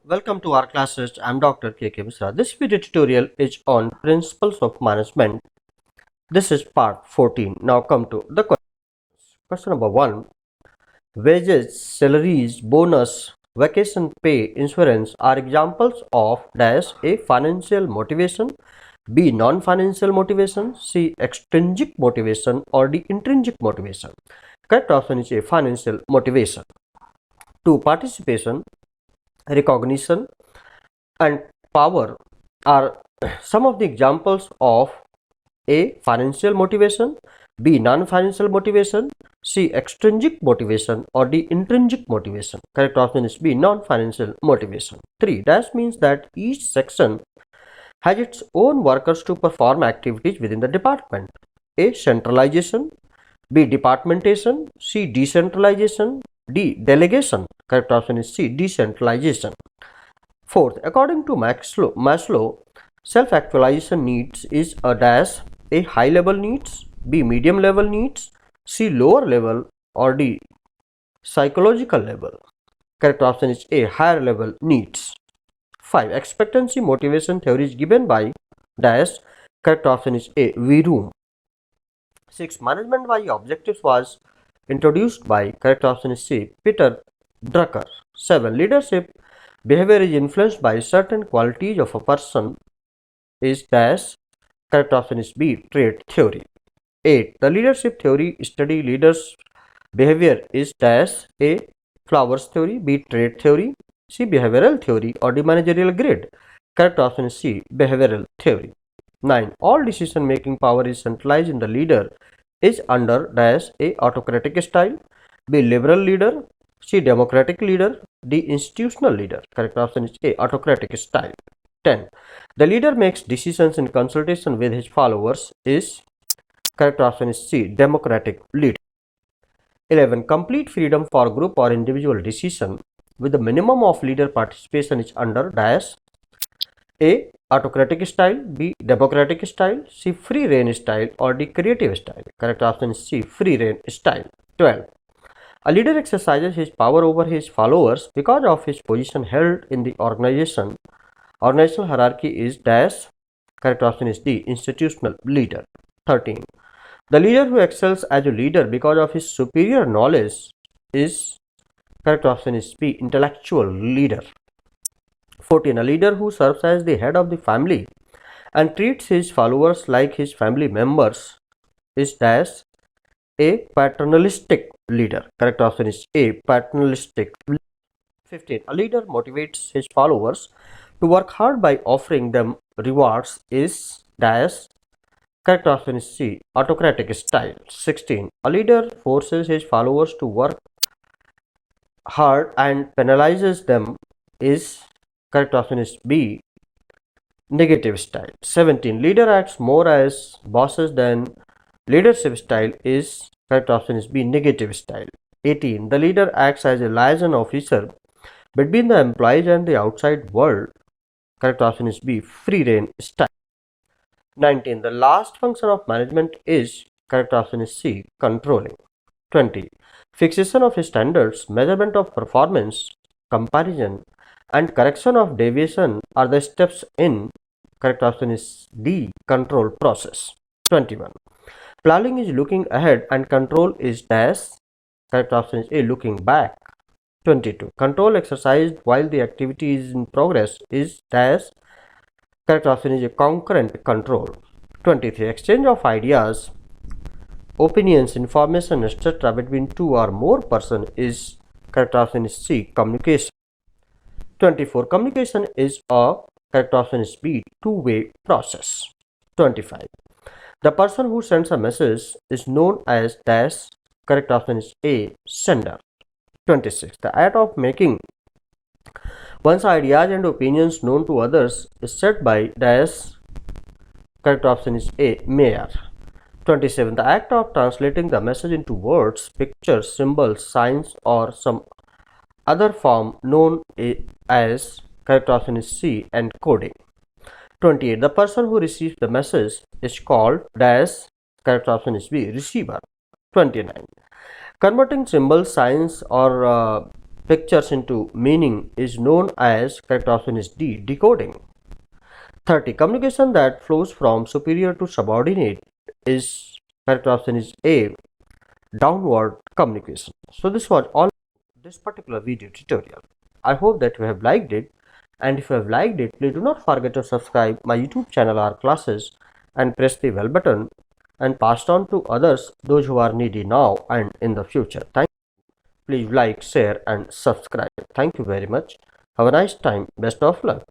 Welcome to our classes. I'm Dr. K.K. Misra. This video tutorial is on principles of management. This is part 14. Now come to the questions. Question number 1. Wages, salaries, bonus, vacation pay, insurance are examples of dash A. Financial motivation, B. Non-financial motivation, C. Extrinsic motivation, or D. Intrinsic motivation. Correct option is A. Financial motivation. 2. Participation, recognition, and power are some of the examples of A. Financial motivation, B. Non-financial motivation, C. Extrinsic motivation, or D. Intrinsic motivation. Correct option is B. Non-financial motivation. 3. That means that each section has its own workers to perform activities within the department. A. Centralization, B. Departmentation, C. Decentralization, D. Delegation. Correct option is C. Decentralization. Fourth, according to Maslow, self-actualization needs is a dash A. High level needs, B. Medium level needs, C. Lower level, or D. Psychological level. Correct option is A. Higher level needs. 5. Expectancy motivation theory is given by dash. Correct option is A. Virum. 6. Management by objectives was introduced by. Correct option is C. Peter Drucker. 7. Leadership behavior is influenced by certain qualities of a person is dash. Correct option is B. Trait theory. 8. The leadership theory study leaders behavior is dash A. Flowers theory, B. Trait theory, C. Behavioral theory, or D. Managerial grid. Correct option is C. Behavioral theory. 9. All decision making power is centralized in the leader is under dash A. Autocratic style, B. Liberal leader, C. Democratic leader, D. Institutional leader. Correct option is A. Autocratic style. 10. The leader makes decisions in consultation with his followers is. Correct option is C. Democratic leader. 11. Complete freedom for group or individual decision with the minimum of leader participation is under dash A. Autocratic style, B. Democratic style, C. Free reign style, or D. Creative style. Correct option is C. Free reign style. 12. A leader exercises his power over his followers because of his position held in the organization. Organizational hierarchy is dash. Correct option is D. Institutional leader. 13. The leader who excels as a leader because of his superior knowledge is. Correct option is B. Intellectual leader. 14. A leader who serves as the head of the family and treats his followers like his family members is dash A. Paternalistic leader. Correct option is A. Paternalistic. 15. A leader motivates his followers to work hard by offering them rewards is dash. Correct option is C. Autocratic style. 16. A leader forces his followers to work hard and penalizes them is. Correct option is B. Negative style. 17. Leader acts more as bosses than leadership style is. Correct option is B. Negative style. 18. The leader acts as a liaison officer between the employees and the outside world. Correct option is B. Free reign style. 19. The last function of management is. Correct option is C. Controlling. 20. Fixation of standards, measurement of performance, comparison, and correction of deviation are the steps in. Correct option is D. Control process. 21. Planning is looking ahead and control is dash. Correct option is A. Looking back. 22. Control exercised while the activity is in progress is dash. Correct option is A. Concurrent control. 23. Exchange of ideas, opinions, information, etc. between two or more persons is. Correct option is C. Communication. 24. Communication is a. Correct option is B. Two-way process. 25. The person who sends a message is known as dash. Correct option is A. Sender. 26. The act of making one's ideas and opinions known to others is said by dash. Correct option is A. Mayor. 27. The act of translating the message into words, pictures, symbols, signs, or some other form known as. Correct option is C. Encoding. 28. The person who receives the message is called dash. Correct option is B. Receiver. 29. Converting symbols, signs, or pictures into meaning is known as characterization is D, decoding. 30. Communication that flows from superior to subordinate is characterization is A, downward communication. So this was all this particular video tutorial. I hope that you have liked it, and if you have liked it, please do not forget to subscribe my YouTube channel or classes and press the bell button and pass on to others, those who are needy now and in the future. Thank you. Please like, share and subscribe. Thank you very much. Have a nice time. Best of luck.